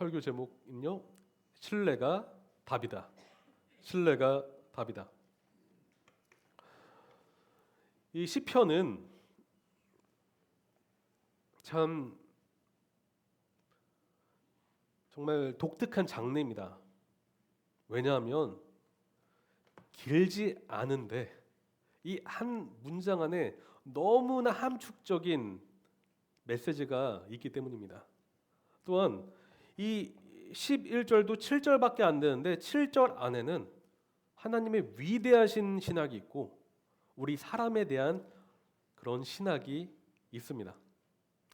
설교 제목은요, 신뢰가 답이다. 신뢰가 답이다. 이 시편은 참 정말 독특한 장르입니다. 왜냐하면 길지 않은데 이 한 문장 안에 너무나 함축적인 메시지가 있기 때문입니다. 또한 이 11절도 7절밖에 안 되는데 7절 안에는 하나님의 위대하신 신학이 있고 우리 사람에 대한 그런 신학이 있습니다.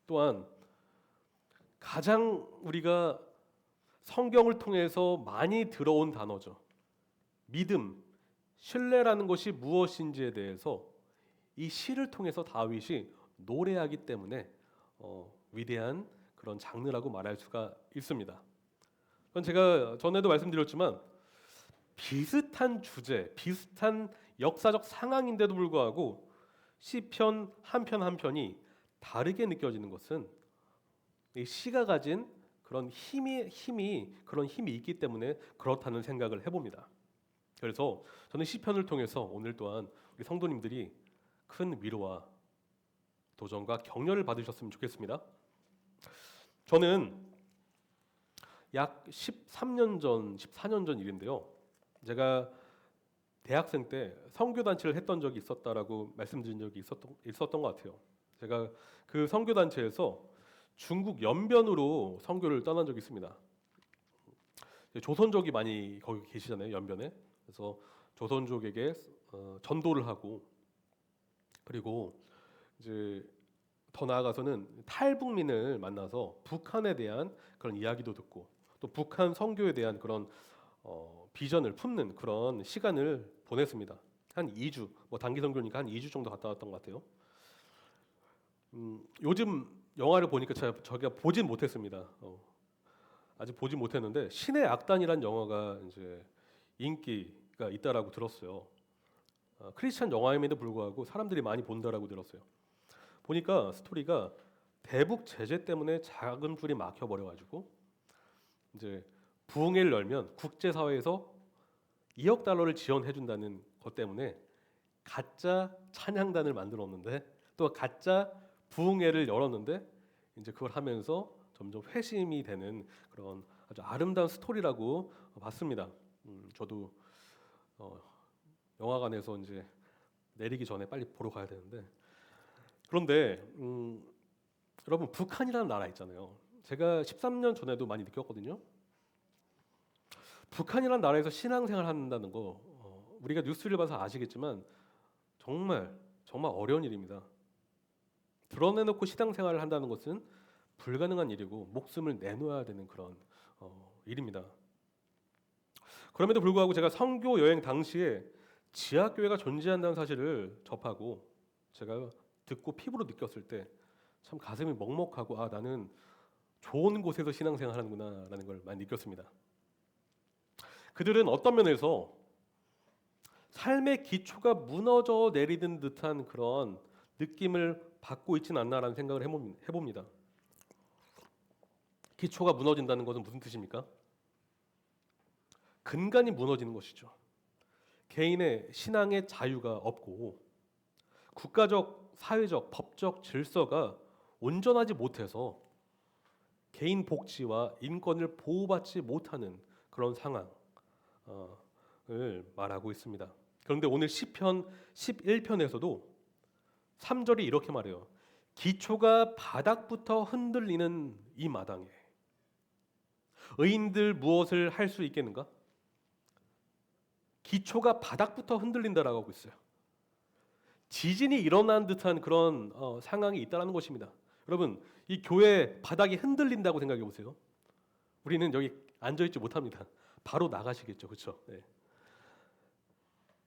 또한 가장 우리가 성경을 통해서 많이 들어온 단어죠. 믿음, 신뢰라는 것이 무엇인지에 대해서 이 시를 통해서 다윗이 노래하기 때문에 위대한 그런 장르라고 말할 수가 있습니다. 그건 제가 전에도 말씀드렸지만 비슷한 주제, 비슷한 역사적 상황인데도 불구하고 시편 한 편 한 편이 다르게 느껴지는 것은 이 시가 가진 그런 그런 힘이 있기 때문에 그렇다는 생각을 해봅니다. 그래서 저는 시편을 통해서 오늘 또한 우리 성도님들이 큰 위로와 도전과 격려를 받으셨으면 좋겠습니다. 저는 약 13년 전, 14년 전 일인데요. 제가 대학생 때 선교단체를 했던 적이 있었다라고 말씀드린 적이 있었던 것 같아요. 제가 그 선교단체에서 중국 연변으로 선교를 떠난 적이 있습니다. 조선족이 많이 거기 계시잖아요, 연변에. 그래서 조선족에게 전도를 하고, 그리고 이제 더 나아가서는 탈북민을 만나서 북한에 대한 그런 이야기도 듣고, 또 북한 선교에 대한 그런 비전을 품는 그런 시간을 보냈습니다. 한 2주, 뭐 단기 선교니까 한 2주 정도 갔다 왔던 것 같아요. 요즘 영화를 보니까 저희가 보진 못했습니다. 아직 보진 못했는데 신의 악단이란 영화가 이제 인기가 있다라고 들었어요. 크리스찬 영화임에도 불구하고 사람들이 많이 본다라고 들었어요. 보니까 스토리가 대북 제재 때문에 자금줄이 막혀버려가지고 이제 부흥회를 열면 국제사회에서 2억 달러를 지원해준다는 것 때문에 가짜 찬양단을 만들었는데 또 가짜 부흥회를 열었는데 이제 그걸 하면서 점점 회심이 되는 그런 아주 아름다운 스토리라고 봤습니다. 저도 영화관에서 이제 내리기 전에 빨리 보러 가야 되는데 그런데 여러분 북한이라는 나라 있잖아요. 제가 13년 전에도 많이 느꼈거든요. 북한이라는 나라에서 신앙생활 한다는 거 우리가 뉴스를 봐서 아시겠지만 정말 어려운 일입니다. 드러내놓고 신앙생활을 한다는 것은 불가능한 일이고 목숨을 내놓아야 되는 그런 일입니다. 그럼에도 불구하고 제가 선교 여행 당시에 지하교회가 존재한다는 사실을 접하고 제가 듣고 피부로 느꼈을 때 참 가슴이 먹먹하고 나는 좋은 곳에서 신앙생활 하는구나 라는 걸 많이 느꼈습니다. 그들은 어떤 면에서 삶의 기초가 무너져 내리는 듯한 그런 느낌을 받고 있지는 않나라는 생각을 해봅니다. 기초가 무너진다는 것은 무슨 뜻입니까? 근간이 무너지는 것이죠. 개인의 신앙의 자유가 없고 국가적, 사회적, 법적 질서가 온전하지 못해서 개인 복지와 인권을 보호받지 못하는 그런 상황을 말하고 있습니다. 그런데 오늘 시편 11편에서도 3절이 이렇게 말해요. 기초가 바닥부터 흔들리는 이 마당에 의인들 무엇을 할 수 있겠는가? 기초가 바닥부터 흔들린다라고 하고 있어요. 지진이 일어난 듯한 그런 상황이 있다는 것입니다. 여러분, 이 교회 바닥이 흔들린다고 생각해 보세요. 우리는 여기 앉아있지 못합니다. 바로 나가시겠죠, 그렇죠? 네.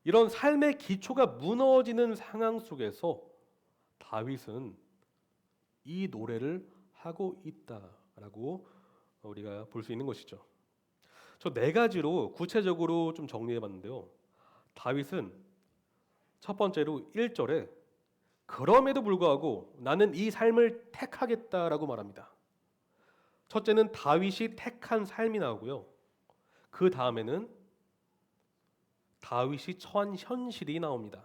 이런 삶의 기초가 무너지는 상황 속에서 다윗은 이 노래를 하고 있다라고 우리가 볼 수 있는 것이죠. 저 4가지로 구체적으로 좀 정리해봤는데요. 다윗은 첫 번째로 1절에 그럼에도 불구하고 나는 이 삶을 택하겠다라고 말합니다. 첫째는 다윗이 택한 삶이 나오고요. 그 다음에는 다윗이 처한 현실이 나옵니다.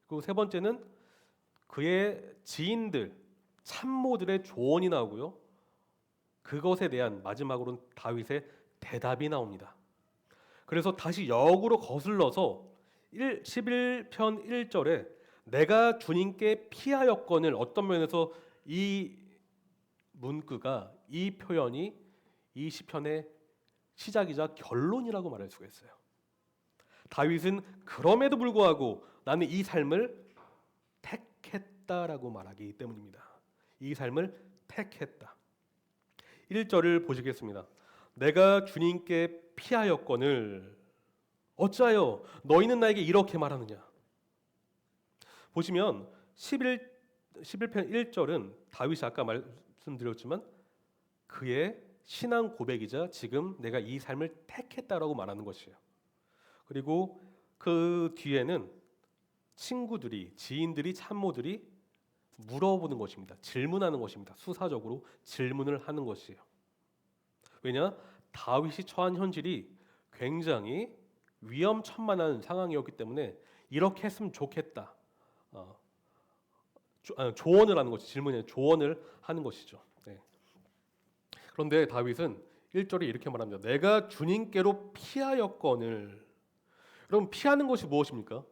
그리고 세 번째는 그의 지인들, 참모들의 조언이 나오고요. 그것에 대한 마지막으로는 다윗의 대답이 나옵니다. 그래서 다시 역으로 거슬러서 11편 1절에 내가 주님께 피하였거늘, 어떤 면에서 이 문구가, 이 표현이 이 시편의 시작이자 결론이라고 말할 수가 있어요. 다윗은 그럼에도 불구하고 나는 이 삶을 택했다라고 말하기 때문입니다. 이 삶을 택했다. 1절을 보시겠습니다. 내가 주님께 피하였거늘 어찌하여 너희는 나에게 이렇게 말하느냐. 보시면 11편 1절은 다윗이 아까 말씀드렸지만 그의 신앙 고백이자 지금 내가 이 삶을 택했다라고 말하는 것이에요. 그리고 그 뒤에는 친구들이, 지인들이, 참모들이 물어보는 것입니다. 질문하는 것입니다. 수사적으로 질문을 하는 것이에요. 왜냐? 다윗이 처한 현실이 굉장히 위험천만한 상황이었기 때문에 이렇게 했으면 좋겠다. 조언을 하는 것이, 질문에 조언을 하는 것이죠. 네. 그런데 다윗은 1절에 이렇게 말합니다. 내가 주님께로 피하였거늘. 그럼 피하는 것이 무엇입니까?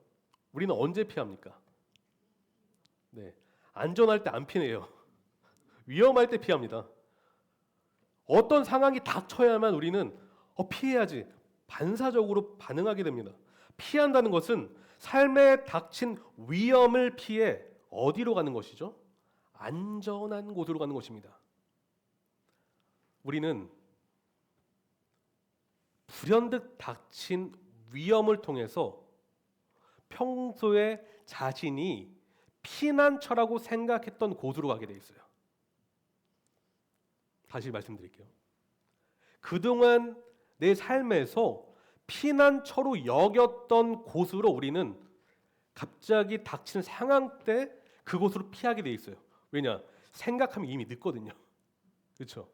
우리는 언제 피합니까? 네, 안전할 때 안 피해요. 위험할 때 피합니다. 어떤 상황이 닥쳐야만 우리는 피해야지 반사적으로 반응하게 됩니다. 피한다는 것은 삶에 닥친 위험을 피해 어디로 가는 것이죠? 안전한 곳으로 가는 것입니다. 우리는 불현듯 닥친 위험을 통해서 평소에 자신이 피난처라고 생각했던 곳으로 가게 돼 있어요. 다시 말씀드릴게요. 그동안 내 삶에서 피난처로 여겼던 곳으로 우리는 갑자기 닥친 상황 때 그곳으로 피하게 돼 있어요. 왜냐? 생각하면 이미 늦거든요. 그렇죠?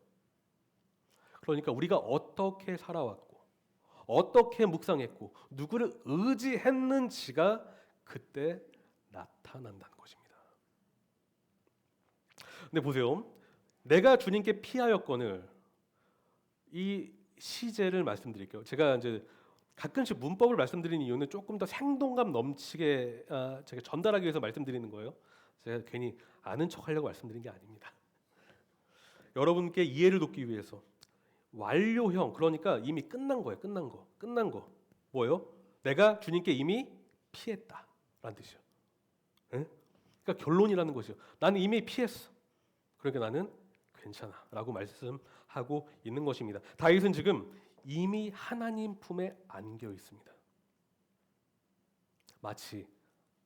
그러니까 우리가 어떻게 살아왔고 어떻게 묵상했고 누구를 의지했는지가 그때 나타난다는 것입니다. 근데 보세요. 내가 주님께 피하였거늘, 이 시제를 말씀드릴게요. 제가 이제 가끔씩 문법을 말씀드리는 이유는 조금 더 생동감 넘치게 제가 전달하기 위해서 말씀드리는 거예요. 제가 괜히 아는 척하려고 말씀드린 게 아닙니다. 여러분께 이해를 돕기 위해서 완료형, 그러니까 이미 끝난 거예요. 끝난 거. 뭐예요? 내가 주님께 이미 피했다라는 뜻이요. 네? 그러니까 결론이라는 것이요. 나는 이미 피했어. 그러니까 나는 괜찮아라고 말씀하고 있는 것입니다. 다윗은 지금 이미 하나님 품에 안겨 있습니다. 마치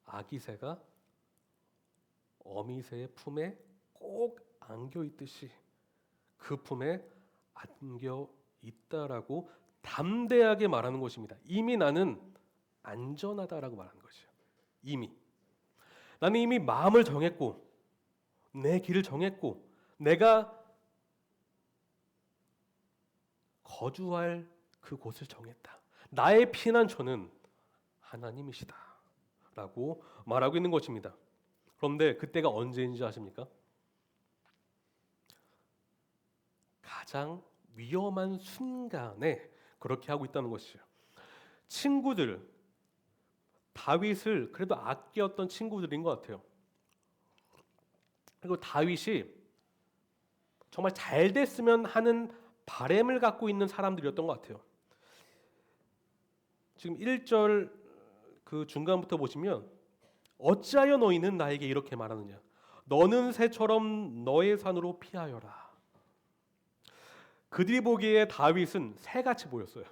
아기새가 어미새의 품에 꼭 안겨 있듯이 그 품에 안겨 있다라고 담대하게 말하는 것입니다. 이미 나는 안전하다라고 말하는 것이죠. 나는 이미 마음을 정했고 내 길을 정했고 내가 거주할 그곳을 정했다. 나의 피난처는 하나님이시다라고 말하고 있는 것입니다. 그런데 그때가 언제인지 아십니까? 가장 위험한 순간에 그렇게 하고 있다는 것이죠. 친구들, 다윗을 그래도 아꼈던 친구들인 것 같아요. 그리고 다윗이 정말 잘 됐으면 하는 바램을 갖고 있는 사람들이었던 것 같아요. 지금 1절 그 중간부터 보시면 어찌하여 너희는 나에게 이렇게 말하느냐? 너는 새처럼 너의 산으로 피하여라. 그들이 보기에 다윗은 새같이 보였어요.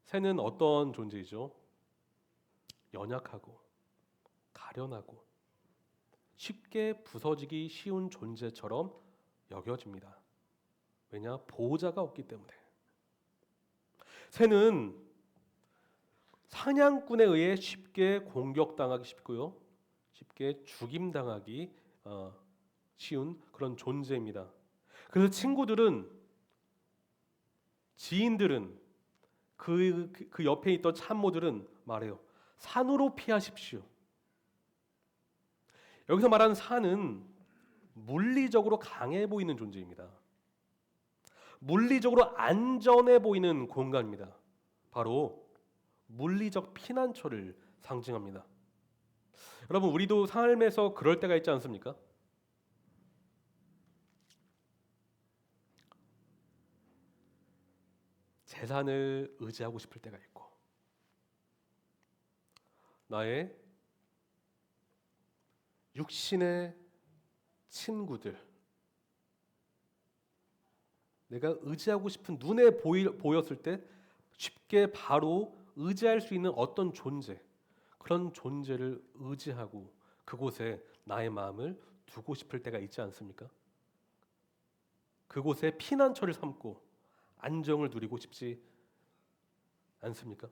새는 어떤 존재이죠? 연약하고 가련하고 쉽게 부서지기 쉬운 존재처럼 여겨집니다. 왜냐? 보호자가 없기 때문에. 새는 사냥꾼에 의해 쉽게 공격당하기 쉽고요, 쉽게 죽임당하기 쉬운 그런 존재입니다. 그래서 친구들은, 지인들은, 그 옆에 있던 참모들은 말해요. 산으로 피하십시오. 여기서 말하는 산은 물리적으로 강해 보이는 존재입니다. 물리적으로 안전해 보이는 공간입니다. 바로 물리적 피난처를 상징합니다. 여러분, 우리도 삶에서 그럴 때가 있지 않습니까? 재산을 의지하고 싶을 때가 있고, 나의 육신의 친구들, 내가 의지하고 싶은, 눈에 보였을 때 쉽게 바로 의지할 수 있는 어떤 존재, 그런 존재를 의지하고 그곳에 나의 마음을 두고 싶을 때가 있지 않습니까? 그곳에 피난처를 삼고 안정을 누리고 싶지 않습니까?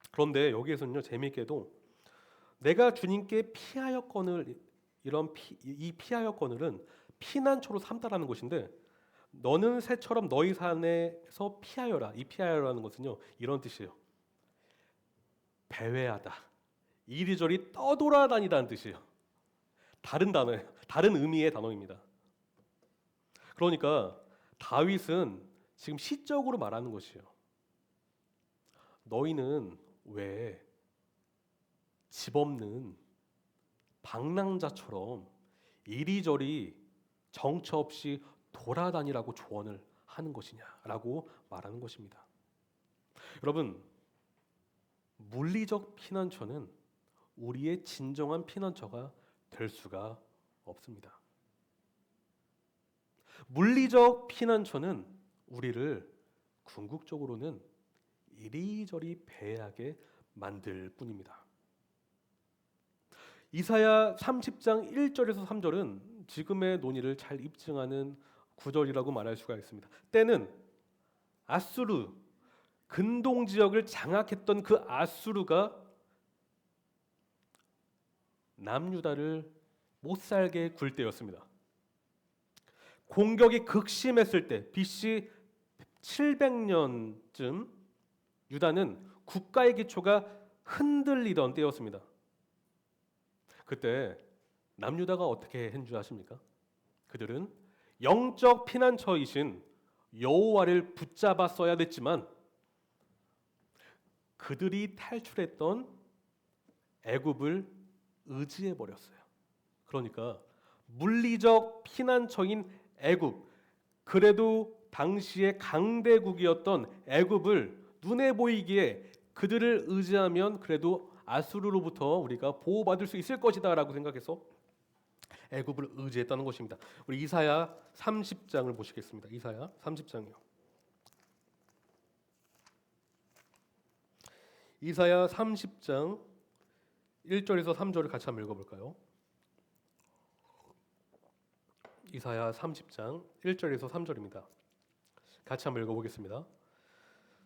그런데 여기에서는요, 재미있게도 내가 주님께 피하였거늘, 이 피하였거늘은 피난처로 삼다라는 것인데, 너는 새처럼 너희 산에서 피하여라. 이 피하여라는 것은요, 이런 뜻이에요. 배회하다, 이리저리 떠돌아다니다는 뜻이에요. 다른 단어예요. 다른 의미의 단어입니다. 그러니까 다윗은 지금 시적으로 말하는 것이에요. 너희는 왜 집 없는 방랑자처럼 이리저리 정처 없이 돌아다니라고 조언을 하는 것이냐라고 말하는 것입니다. 여러분, 물리적 피난처는 우리의 진정한 피난처가 될 수가 없습니다. 물리적 피난처는 우리를 궁극적으로는 이리저리 배회하게 만들 뿐입니다. 이사야 30장 1절에서 3절은 지금의 논의를 잘 입증하는 구절이라고 말할 수가 있습니다. 때는 아수르, 근동 지역을 장악했던 그 아수르가 남유다를 못살게 굴 때였습니다. 공격이 극심했을 때, BC 700년쯤 유다는 국가의 기초가 흔들리던 때였습니다. 그때 남유다가 어떻게 한 줄 아십니까? 그들은 영적 피난처이신 여호와를 붙잡았어야 됐지만 그들이 탈출했던 애굽을 의지해 버렸어요. 그러니까 물리적 피난처인 애굽, 그래도 당시의 강대국이었던 애굽을 눈에 보이기에 그들을 의지하면 그래도 아수르로부터 우리가 보호받을 수 있을 것이다라고 생각해서 애굽을 의지했다는 것입니다. 우리 이사야 30장을 보시겠습니다. 이사야 30장이요. 이사야 30장 1절에서 3절을 같이 한번 읽어볼까요? 이사야 30장 1절에서 3절입니다. 같이 한번 읽어보겠습니다.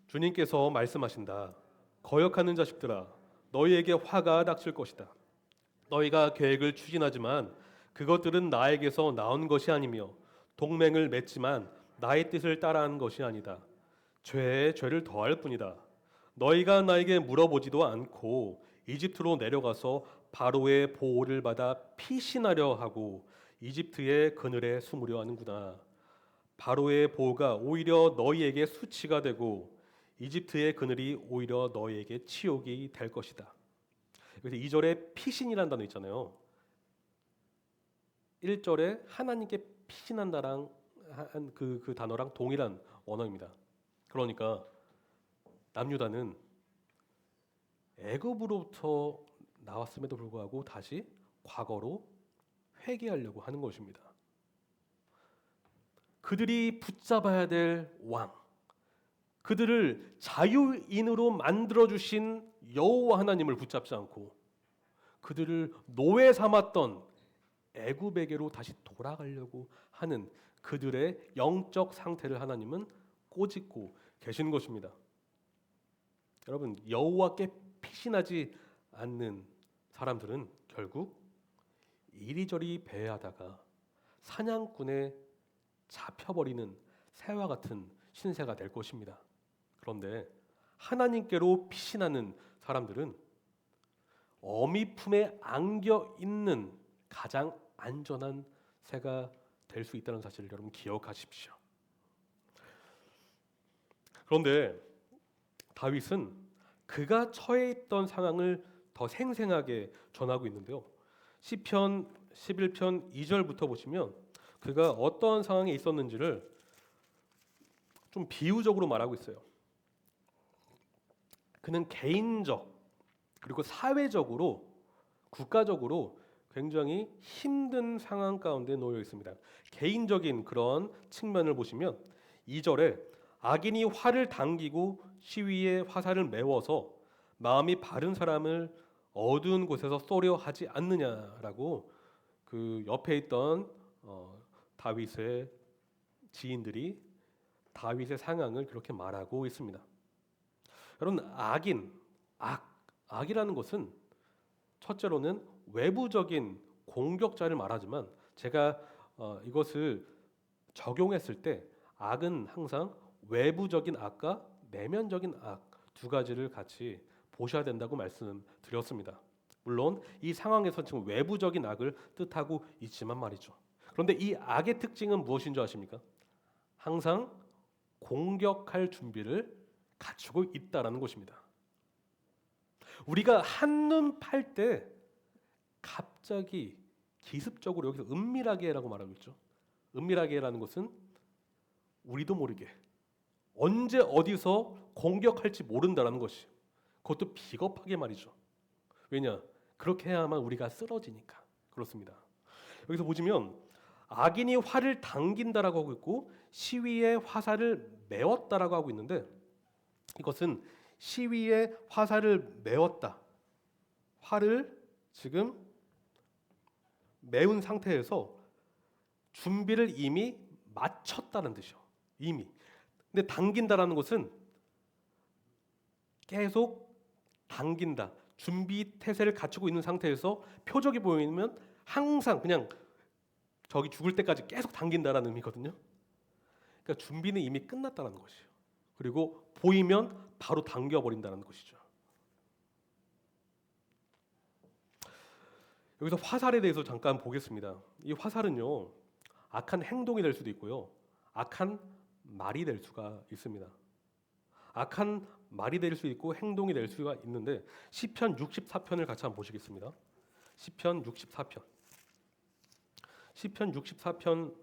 주님께서 말씀하신다. 거역하는 자식들아, 너희에게 화가 닥칠 것이다. 너희가 계획을 추진하지만 그것들은 나에게서 나온 것이 아니며 동맹을 맺지만 나의 뜻을 따라한 것이 아니다. 죄에 죄를 더할 뿐이다. 너희가 나에게 물어보지도 않고 이집트로 내려가서 바로의 보호를 받아 피신하려 하고 이집트의 그늘에 숨으려 하는구나. 바로의 보호가 오히려 너희에게 수치가 되고 이집트의 그늘이 오히려 너희에게 치욕이 될 것이다. 그래서 2절에 피신이라는 단어 있잖아요. 1절에 하나님께 피신한다랑 그 단어랑 동일한 언어입니다. 그러니까 남유다는 애굽으로부터 나왔음에도 불구하고 다시 과거로 회귀하려고 하는 것입니다. 그들이 붙잡아야 될 왕, 그들을 자유인으로 만들어 주신 여호와 하나님을 붙잡지 않고 그들을 노예 삼았던 애굽에게로 다시 돌아가려고 하는 그들의 영적 상태를 하나님은 꼬집고 계신 것입니다. 여러분, 여호와께 피신하지 않는 사람들은 결국 이리저리 배회하다가 사냥꾼의 잡혀버리는 새와 같은 신세가 될 것입니다. 그런데 하나님께로 피신하는 사람들은 어미 품에 안겨 있는 가장 안전한 새가 될 수 있다는 사실을 여러분 기억하십시오. 그런데 다윗은 그가 처해 있던 상황을 더 생생하게 전하고 있는데요. 시편 11편 2절부터 보시면 그가 어떤 상황에 있었는지를 좀 비유적으로 말하고 있어요. 그는 개인적 그리고 사회적으로 국가적으로 굉장히 힘든 상황 가운데 놓여 있습니다. 개인적인 그런 측면을 보시면 2절에 악인이 활을 당기고 시위에 화살을 메워서 마음이 바른 사람을 어두운 곳에서 쏘려 하지 않느냐라고 그 옆에 있던 다윗의 지인들이 다윗의 상황을 그렇게 말하고 있습니다. 여러분 악이라는 것은 첫째로는 외부적인 공격자를 말하지만 제가 이것을 적용했을 때 악은 항상 외부적인 악과 내면적인 악 두 가지를 같이 보셔야 된다고 말씀드렸습니다. 물론 이 상황에서 지금 외부적인 악을 뜻하고 있지만 말이죠. 그런데 이 악의 특징은 무엇인 줄 아십니까? 항상 공격할 준비를 갖추고 있다라는 것입니다. 우리가 한눈 팔 때 갑자기 기습적으로 여기서 은밀하게라고 말하고 있죠. 은밀하게라는 것은 우리도 모르게 언제 어디서 공격할지 모른다라는 것이 그것도 비겁하게 말이죠. 왜냐? 그렇게 해야만 우리가 쓰러지니까 그렇습니다. 여기서 보시면 악인이 활을 당긴다라고 하고 있고 시위에 화살을 메웠다라고 하고 있는데 이것은 시위에 화살을 메웠다. 활을 지금 메운 상태에서 준비를 이미 마쳤다는 뜻이요. 이미. 근데 당긴다라는 것은 계속 당긴다. 준비 태세를 갖추고 있는 상태에서 표적이 보이면 항상 그냥 저기 죽을 때까지 계속 당긴다라는 의미거든요. 그러니까 준비는 이미 끝났다는 것이에요. 그리고 보이면 바로 당겨버린다는 것이죠. 여기서 화살에 대해서 잠깐 보겠습니다. 이 화살은요, 악한 행동이 될 수도 있고요, 악한 말이 될 수가 있습니다. 악한 말이 될 수 있고 행동이 될 수가 있는데 시편 64편을 같이 한번 보시겠습니다. 시편 64편. 시편 64편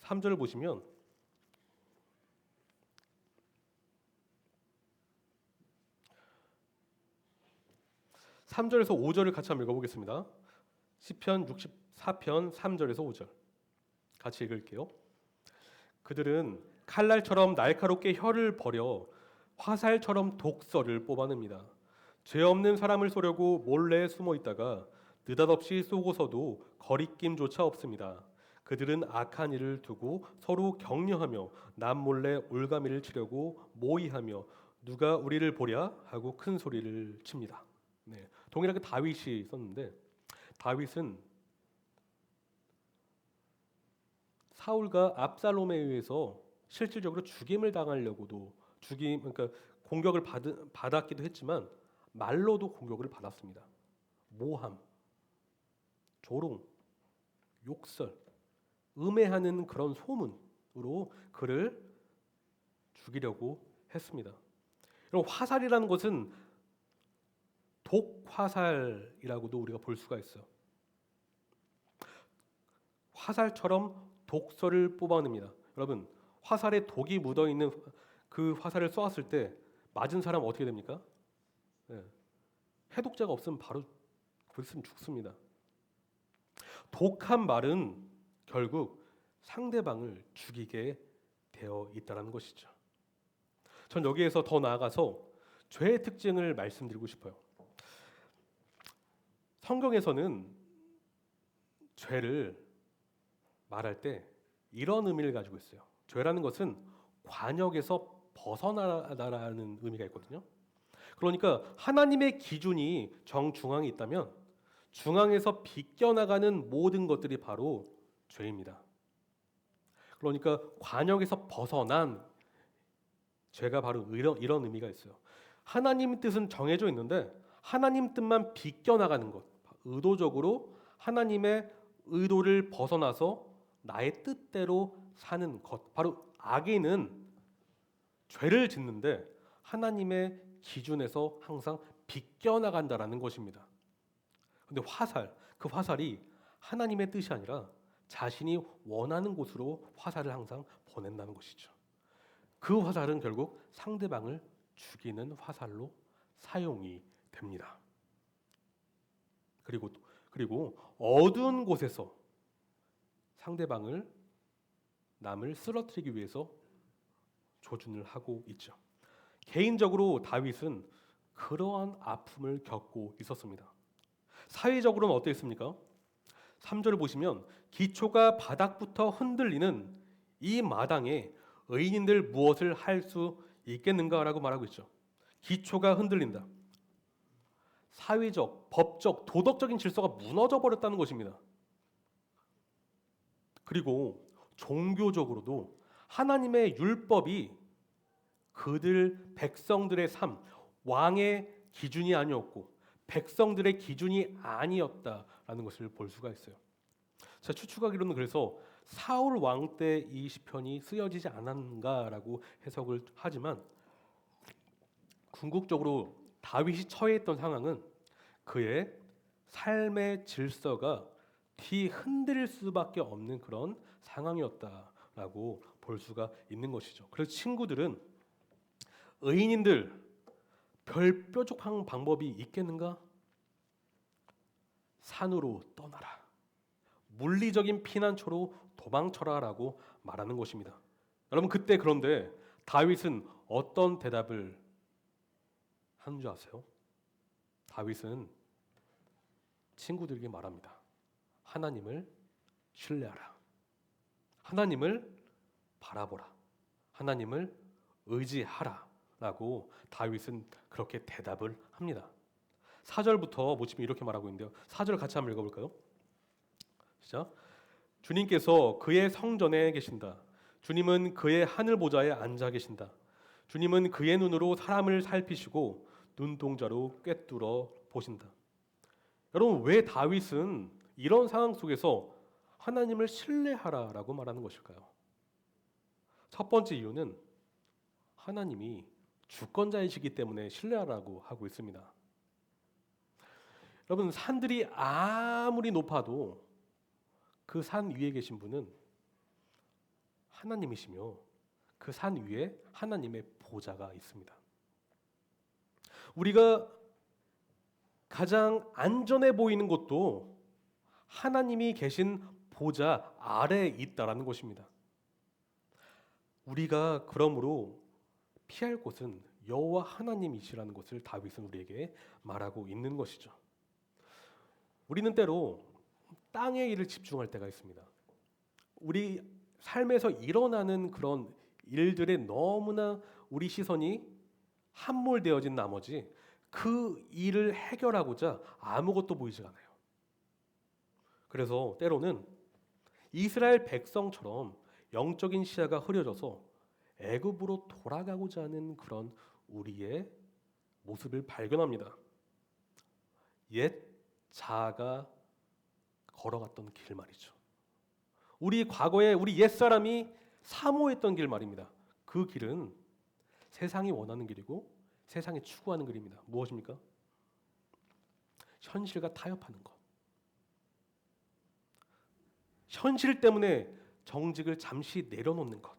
3절을 보시면 3절에서 5절을 같이 한번 읽어보겠습니다. 시편 64편 3절에서 5절 같이 읽을게요. 그들은 칼날처럼 날카롭게 혀를 버려 화살처럼 독설을 뽑아냅니다. 죄 없는 사람을 쏘려고 몰래 숨어 있다가 느닷없이 쏘고서도 거리낌조차 없습니다. 그들은 악한 일을 두고 서로 격려하며 남몰래 올가미를 치려고 모의하며 누가 우리를 보랴 하고 큰 소리를 칩니다. 네, 동일하게 다윗이 썼는데 다윗은 사울과 압살롬에 의해서 실질적으로 죽임을 당하려고도 그러니까 공격을 받았기도 했지만 말로도 공격을 받았습니다. 모함, 조롱, 욕설, 음해하는 그런 소문으로 그를 죽이려고 했습니다. 여러분, 화살이라는 것은 독화살이라고도 우리가 볼 수가 있어요. 화살처럼 독설을 뽑아냅니다. 여러분, 화살에 독이 묻어있는 그 화살을 쏘았을 때 맞은 사람 어떻게 됩니까? 네. 해독제가 없으면 바로 그랬으면 죽습니다. 독한 말은 결국 상대방을 죽이게 되어 있다는 것이죠. 전 여기에서 더 나아가서 죄의 특징을 말씀드리고 싶어요. 성경에서는 죄를 말할 때 이런 의미를 가지고 있어요. 죄라는 것은 관역에서 벗어나다라는 의미가 있거든요. 그러니까 하나님의 기준이 정중앙에 있다면 중앙에서 비껴나가는 모든 것들이 바로 죄입니다. 그러니까 관역에서 벗어난 죄가 바로 이런 의미가 있어요. 하나님 뜻은 정해져 있는데 하나님 뜻만 비껴나가는 것, 의도적으로 하나님의 의도를 벗어나서 나의 뜻대로 사는 것, 바로 악인은 죄를 짓는데 하나님의 기준에서 항상 비껴나간다라는 것입니다. 근데 그 화살이 하나님의 뜻이 아니라 자신이 원하는 곳으로 화살을 항상 보낸다는 것이죠. 그 화살은 결국 상대방을 죽이는 화살로 사용이 됩니다. 그리고 어두운 곳에서 상대방을 남을 쓰러뜨리기 위해서 조준을 하고 있죠. 개인적으로 다윗은 그러한 아픔을 겪고 있었습니다. 사회적으로는 어땠습니까? 3절을 보시면 기초가 바닥부터 흔들리는 이 마당에 의인들 무엇을 할 수 있겠는가라고 말하고 있죠. 기초가 흔들린다. 사회적, 법적, 도덕적인 질서가 무너져 버렸다는 것입니다. 그리고 종교적으로도 하나님의 율법이 그들 백성들의 삶, 왕의 기준이 아니었고 백성들의 기준이 아니었다라는 것을 볼 수가 있어요. 제가 추측하기로는 그래서 사울 왕 때 이 시편이 쓰여지지 않았는가라고 해석을 하지만 궁극적으로 다윗이 처해 있던 상황은 그의 삶의 질서가 뒤흔들릴 수밖에 없는 그런 상황이었다라고 볼 수가 있는 것이죠. 그래서 친구들은 의인인들 별 뾰족한 방법이 있겠는가? 산으로 떠나라. 물리적인 피난처로 도망쳐라라고 말하는 것입니다. 여러분 그때 그런데 다윗은 어떤 대답을 하는 줄 아세요? 다윗은 친구들에게 말합니다. 하나님을 신뢰하라. 하나님을 바라보라. 하나님을 의지하라. 라고 다윗은 그렇게 대답을 합니다. 4절부터 보시면 이렇게 말하고 있는데요. 4절 같이 한번 읽어볼까요? 시작. 주님께서 그의 성전에 계신다. 주님은 그의 하늘 보좌에 앉아 계신다. 주님은 그의 눈으로 사람을 살피시고 눈동자로 꿰뚫어 보신다. 여러분 왜 다윗은 이런 상황 속에서 하나님을 신뢰하라라고 말하는 것일까요? 첫 번째 이유는 하나님이 주권자이시기 때문에 신뢰하라고 하고 있습니다. 여러분 산들이 아무리 높아도 그 산 위에 계신 분은 하나님이시며 그 산 위에 하나님의 보좌가 있습니다. 우리가 가장 안전해 보이는 곳도 하나님이 계신 보좌 아래에 있다라는 것입니다. 우리가 그러므로 피할 곳은 여호와 하나님이시라는 것을 다윗은 우리에게 말하고 있는 것이죠. 우리는 때로 땅의 일을 집중할 때가 있습니다. 우리 삶에서 일어나는 그런 일들에 너무나 우리 시선이 함몰되어진 나머지 그 일을 해결하고자 아무것도 보이지 않아요. 그래서 때로는 이스라엘 백성처럼 영적인 시야가 흐려져서 애굽으로 돌아가고자 하는 그런 우리의 모습을 발견합니다. 옛 자아가 걸어갔던 길 말이죠. 우리 과거에 우리 옛사람이 사모했던 길 말입니다. 그 길은 세상이 원하는 길이고 세상이 추구하는 길입니다. 무엇입니까? 현실과 타협하는 것. 현실 때문에 정직을 잠시 내려놓는 것.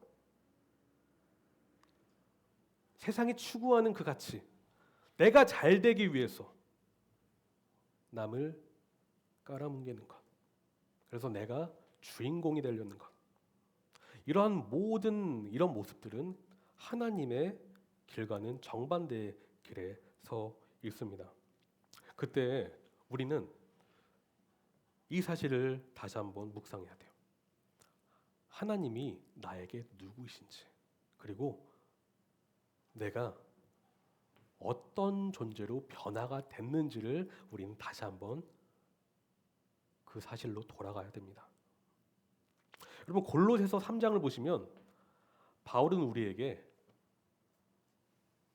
세상이 추구하는 그 가치. 내가 잘 되기 위해서 남을 깔아뭉개는 것. 그래서 내가 주인공이 되려는 것. 이러한 모든 이런 모습들은 하나님의 길과는 정반대의 길에 서 있습니다. 그때 우리는 이 사실을 다시 한번 묵상해야 돼요. 하나님이 나에게 누구이신지, 그리고 내가 어떤 존재로 변화가 됐는지를 우리는 다시 한번 그 사실로 돌아가야 됩니다. 여러분 골로새서 3장을 보시면 바울은 우리에게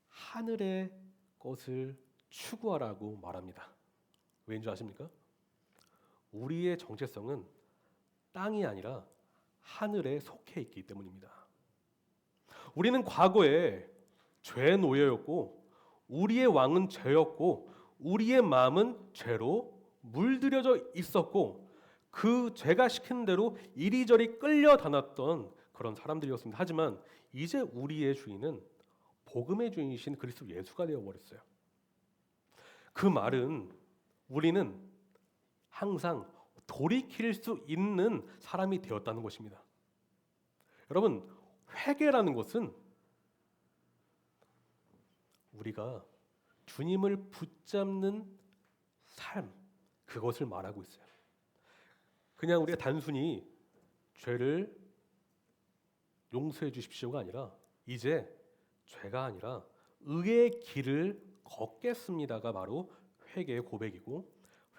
하늘의 것을 추구하라고 말합니다. 왜인지 아십니까? 우리의 정체성은 땅이 아니라 하늘에 속해 있기 때문입니다. 우리는 과거에 죄의 노예였고 우리의 왕은 죄였고 우리의 마음은 죄로 물들여져 있었고 그 죄가 시키는 대로 이리저리 끌려다녔던 그런 사람들이었습니다. 하지만 이제 우리의 주인은 복음의 주인이신 그리스도 예수가 되어버렸어요. 그 말은 우리는 항상 돌이킬 수 있는 사람이 되었다는 것입니다. 여러분, 회개라는 것은 우리가 주님을 붙잡는 삶, 그것을 말하고 있어요. 그냥 우리가 단순히 죄를 용서해 주십시오가 아니라 이제 죄가 아니라 의의 길을 걷겠습니다가 바로 회개의 고백이고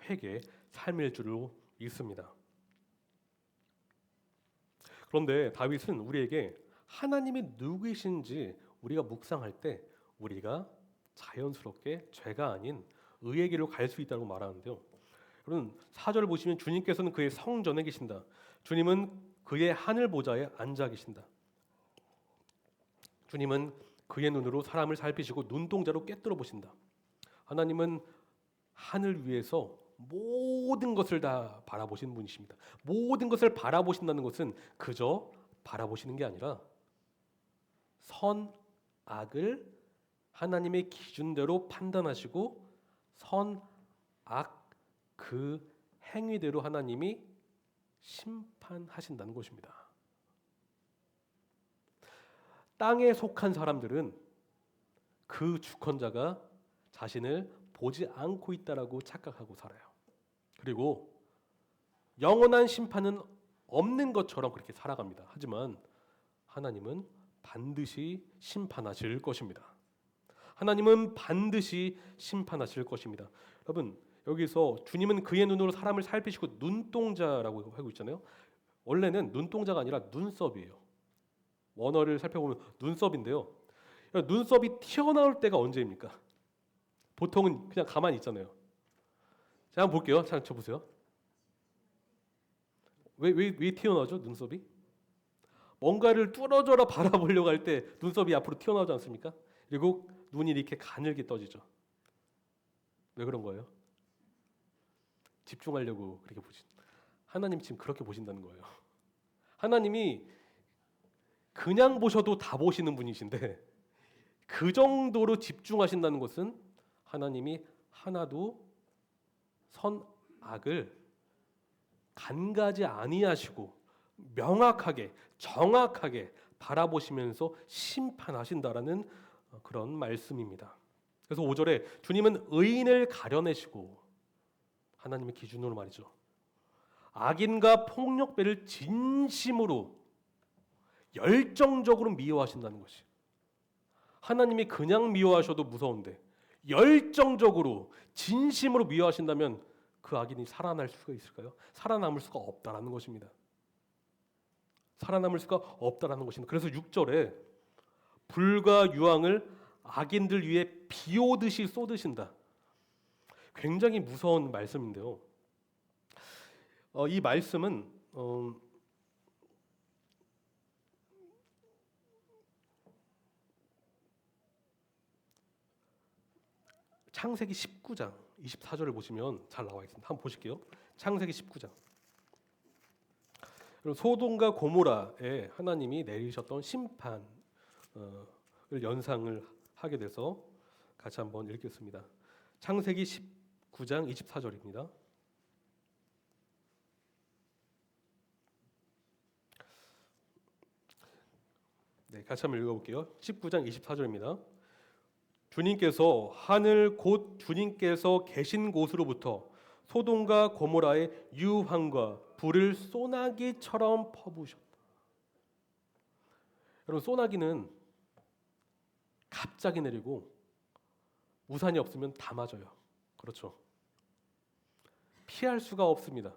회개의 삶일 줄로 믿습니다. 그런데 다윗은 우리에게 하나님이 누구이신지 우리가 묵상할 때 우리가 자연스럽게 죄가 아닌 의의 길로 갈 수 있다고 말하는데요. 여러분 4절을 보시면 주님께서는 그의 성전에 계신다. 주님은 그의 하늘 보좌에 앉아 계신다. 주님은 그의 눈으로 사람을 살피시고 눈동자로 꿰뚫어 보신다. 하나님은 하늘 위에서 모든 것을 다 바라보시는 분이십니다. 모든 것을 바라보신다는 것은 그저 바라보시는 게 아니라 선악을 하나님의 기준대로 판단하시고 선악 그 행위대로 하나님이 심판하신다는 것입니다. 땅에 속한 사람들은 그 주권자가 자신을 보지 않고 있다라고 착각하고 살아요. 그리고 영원한 심판은 없는 것처럼 그렇게 살아갑니다. 하지만 하나님은 반드시 심판하실 것입니다. 하나님은 반드시 심판하실 것입니다. 여러분 여기서 주님은 그의 눈으로 사람을 살피시고 눈동자라고 하고 있잖아요. 원래는 눈동자가 아니라 눈썹이에요. 원어를 살펴보면 눈썹인데요. 눈썹이 튀어나올 때가 언제입니까? 보통은 그냥 가만히 있잖아요. 자, 한번 볼게요. 자, 저 보세요. 왜 튀어나오죠? 눈썹이? 뭔가를 뚫어져라 바라보려고 할 때 눈썹이 앞으로 튀어나오지 않습니까? 그리고 눈이 이렇게 가늘게 떠지죠. 왜 그런 거예요? 집중하려고 그렇게 보신. 하나님 지금 그렇게 보신다는 거예요. 하나님이 그냥 보셔도 다 보시는 분이신데 그 정도로 집중하신다는 것은 하나님이 하나도 선악을 간과하지 아니하시고 명확하게 정확하게 바라보시면서 심판하신다라는 그런 말씀입니다. 그래서 5절에 주님은 의인을 가려내시고 하나님의 기준으로 말이죠. 악인과 폭력배를 진심으로 열정적으로 미워하신다는 것이. 하나님이 그냥 미워하셔도 무서운데 열정적으로 진심으로 미워하신다면 그 악인이 살아날 수가 있을까요? 살아남을 수가 없다라는 것입니다. 살아남을 수가 없다라는 것입니다. 그래서 6절에 불과 유황을 악인들 위해 비 오듯이 쏟으신다. 굉장히 무서운 말씀인데요. 이 말씀은 창세기 19장 24절을 보시면 잘 나와 있습니다. 한번 보실게요. 창세기 19장. 소돔과 고모라에 하나님이 내리셨던 심판을 연상을 하게 돼서 같이 한번 읽겠습니다. 창세기 19장 24절입니다. 네, 같이 한번 읽어볼게요. 19장 24절입니다. 주님께서 하늘 곧 주님께서 계신 곳으로부터 소돔과 고모라의 유황과 불을 소나기처럼 퍼부으셨다. 여러분 소나기는 갑자기 내리고 우산이 없으면 다 맞아요. 그렇죠. 피할 수가 없습니다.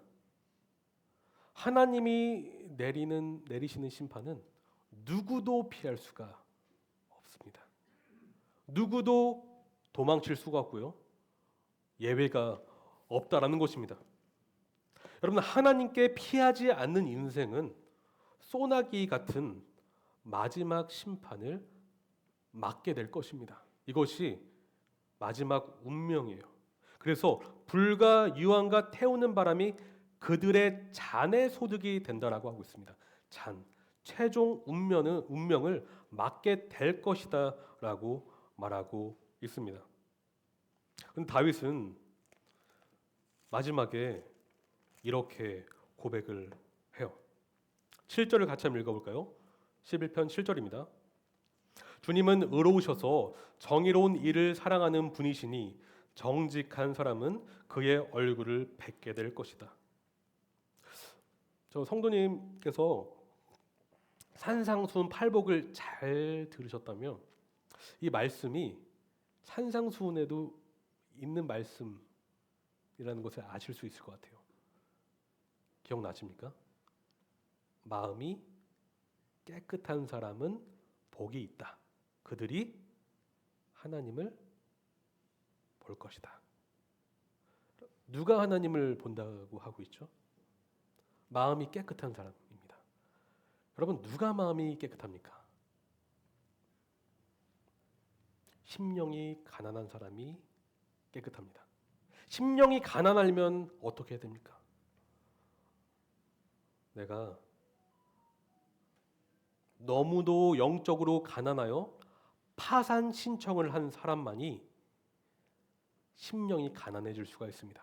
하나님이 내리시는 심판은 누구도 피할 수가 없습니다. 누구도 도망칠 수가 없고요. 예외가 없다라는 것입니다. 여러분, 하나님께 피하지 않는 인생은 소나기 같은 마지막 심판을 맞게 될 것입니다. 이것이 마지막 운명이에요. 그래서 불과 유황과 태우는 바람이 그들의 잔의 소득이 된다라고 하고 있습니다. 잔, 최종 운명을 맞게 될 것이다라고 말하고 있습니다. 그런데 다윗은 마지막에 이렇게 고백을 해요. 7절을 같이 한번 읽어볼까요? 11편 7절입니다. 주님은 의로우셔서 정의로운 일을 사랑하는 분이시니 정직한 사람은 그의 얼굴을 뵙게 될 것이다. 저 성도님께서 산상수훈 팔복을 잘 들으셨다면 이 말씀이 산상수훈에도 있는 말씀이라는 것을 아실 수 있을 것 같아요. 기억나십니까? 마음이 깨끗한 사람은 복이 있다. 그들이 하나님을 볼 것이다. 누가 하나님을 본다고 하고 있죠? 마음이 깨끗한 사람입니다. 여러분, 누가 마음이 깨끗합니까? 심령이 가난한 사람이 깨끗합니다. 심령이 가난하면 어떻게 해야 됩니까? 내가 너무도 영적으로 가난하여 파산 신청을 한 사람만이 심령이 가난해질 수가 있습니다.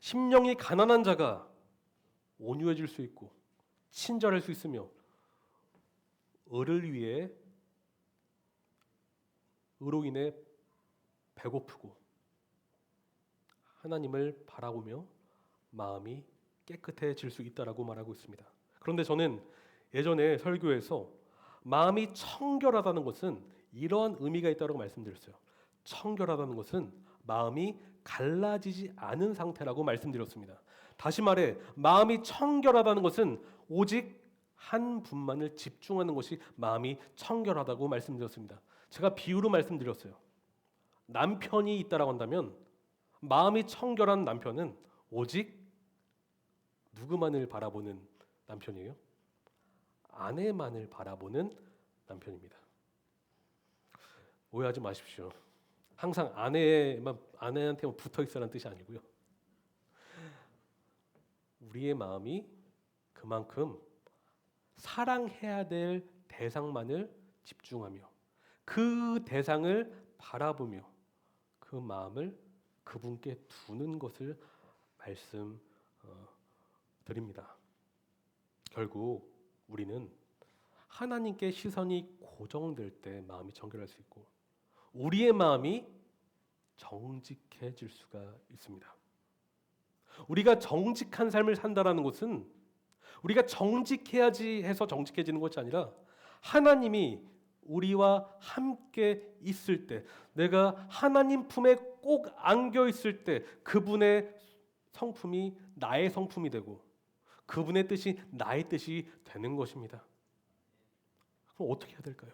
심령이 가난한 자가 온유해질 수 있고 친절할 수 있으며 의로 인해 배고프고 하나님을 바라보며 마음이 깨끗해질 수 있다라고 말하고 있습니다. 그런데 저는 예전에 설교에서 마음이 청결하다는 것은 이러한 의미가 있다고 말씀드렸어요. 청결하다는 것은 마음이 갈라지지 않은 상태라고 말씀드렸습니다. 다시 말해 마음이 청결하다는 것은 오직 한 분만을 집중하는 것이 마음이 청결하다고 말씀드렸습니다. 제가 비유로 말씀드렸어요. 남편이 있다라고 한다면 마음이 청결한 남편은 오직 누구만을 바라보는 남편이에요? 아내만을 바라보는 남편입니다. 오해하지 마십시오. 항상 아내한테만 붙어 있으라는 뜻이 아니고요. 우리의 마음이 그만큼 사랑해야 될 대상만을 집중하며 그 대상을 바라보며 그 마음을 그분께 두는 것을 말씀드립니다. 결국 우리는 하나님께 시선이 고정될 때 마음이 청결할 수 있고 우리의 마음이 정직해질 수가 있습니다. 우리가 정직한 삶을 산다라는 것은 우리가 정직해야지 해서 정직해지는 것이 아니라 하나님이 우리와 함께 있을 때, 내가 하나님 품에 꼭 안겨 있을 때 그분의 성품이 나의 성품이 되고 그분의 뜻이 나의 뜻이 되는 것입니다. 그럼 어떻게 해야 될까요?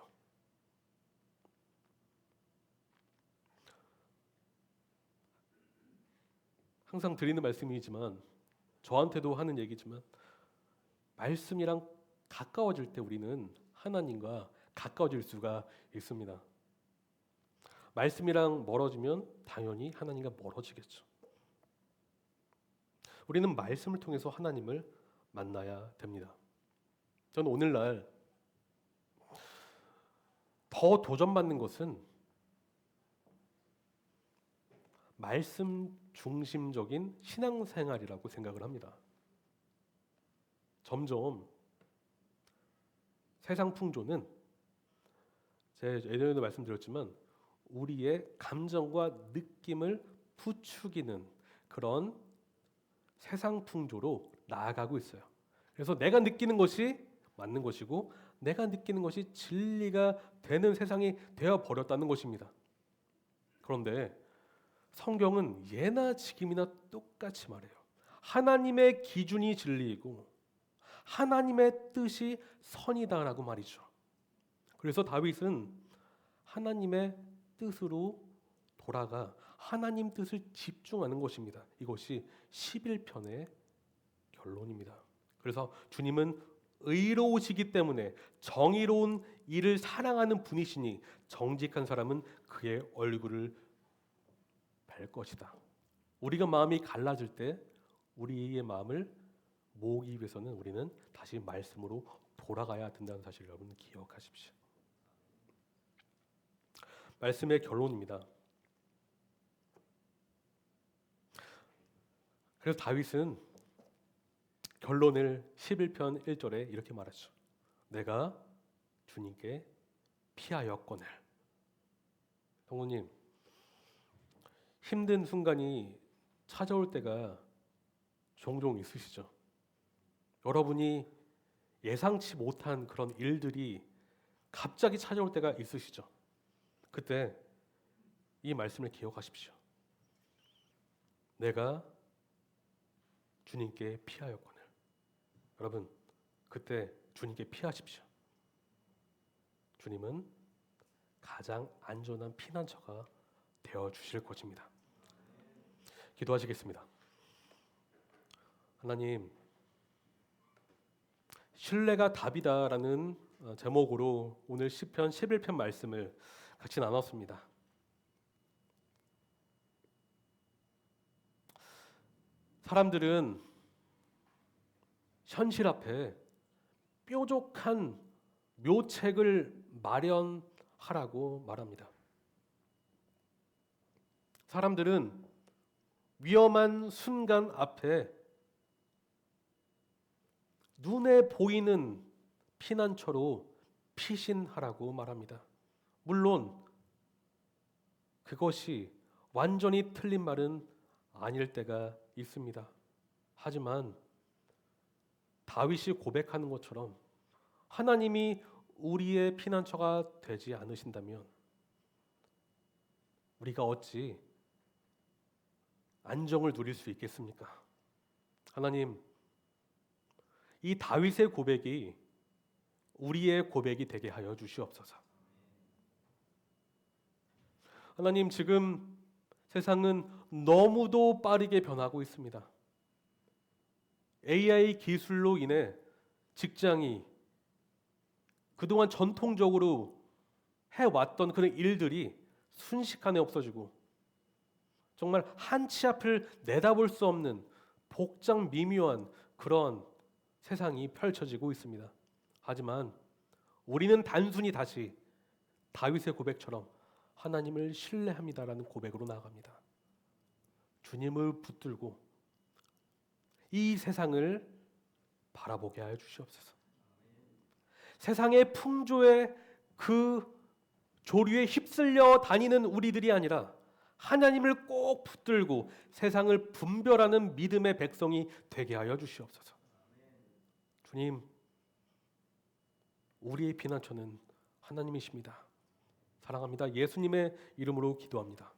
항상 드리는 말씀이지만 저한테도 하는 얘기지만 말씀이랑 가까워질 때 우리는 하나님과 가까워질 수가 있습니다. 말씀이랑 멀어지면 당연히 하나님과 멀어지겠죠. 우리는 말씀을 통해서 하나님을 만나야 됩니다. 저는 오늘날 더 도전받는 것은 말씀 중심적인 신앙생활이라고 생각을 합니다. 점점 세상 풍조는 제가 예전에도 말씀드렸지만 우리의 감정과 느낌을 부추기는 그런 세상 풍조로 나아가고 있어요. 그래서 내가 느끼는 것이 맞는 것이고 내가 느끼는 것이 진리가 되는 세상이 되어 버렸다는 것입니다. 그런데 성경은 예나 지금이나 똑같이 말해요. 하나님의 기준이 진리이고 하나님의 뜻이 선이다라고 말이죠. 그래서 다윗은 하나님의 뜻으로 돌아가 하나님 뜻을 집중하는 것입니다. 이것이 11편의 결론입니다. 그래서 주님은 의로우시기 때문에 정의로운 일을 사랑하는 분이시니 정직한 사람은 그의 얼굴을 뵐 것이다. 우리가 마음이 갈라질 때 우리의 마음을 모으기 위해서는 우리는 다시 말씀으로 돌아가야 된다는 사실을 여러분 기억하십시오. 말씀의 결론입니다. 그래서 다윗은 결론을 11편 1절에 이렇게 말하죠. 내가 주님께 피하였거늘. 성도님, 힘든 순간이 찾아올 때가 종종 있으시죠? 여러분이 예상치 못한 그런 일들이 갑자기 찾아올 때가 있으시죠? 그때 이 말씀을 기억하십시오. 내가 주님께 피하였거늘. 여러분, 그때 주님께 피하십시오. 주님은 가장 안전한 피난처가 되어 주실 것입니다. 기도하시겠습니다. 하나님, 신뢰가 답이다라는 제목으로 오늘 시편 11편 말씀을 같이 나눴습니다. 사람들은 현실 앞에 뾰족한 묘책을 마련하라고 말합니다. 사람들은 위험한 순간 앞에 눈에 보이는 피난처로 피신하라고 말합니다. 물론 그것이 완전히 틀린 말은 아닐 때가 있습니다. 하지만 다윗이 고백하는 것처럼 하나님이 우리의 피난처가 되지 않으신다면 우리가 어찌 안정을 누릴 수 있겠습니까? 하나님, 이 다윗의 고백이 우리의 고백이 되게 하여 주시옵소서. 하나님, 지금 세상은 너무도 빠르게 변하고 있습니다. AI 기술로 인해 직장이 그동안 전통적으로 해왔던 그런 일들이 순식간에 없어지고 정말 한치 앞을 내다볼 수 없는 복잡 미묘한 그런 세상이 펼쳐지고 있습니다. 하지만 우리는 단순히 다시 다윗의 고백처럼 하나님을 신뢰합니다라는 고백으로 나아갑니다. 주님을 붙들고 이 세상을 바라보게 하여 주시옵소서. 세상의 풍조에 그 조류에 휩쓸려 다니는 우리들이 아니라 하나님을 꼭 붙들고 세상을 분별하는 믿음의 백성이 되게 하여 주시옵소서. 주님, 우리의 피난처는 하나님이십니다. 사랑합니다. 예수님의 이름으로 기도합니다.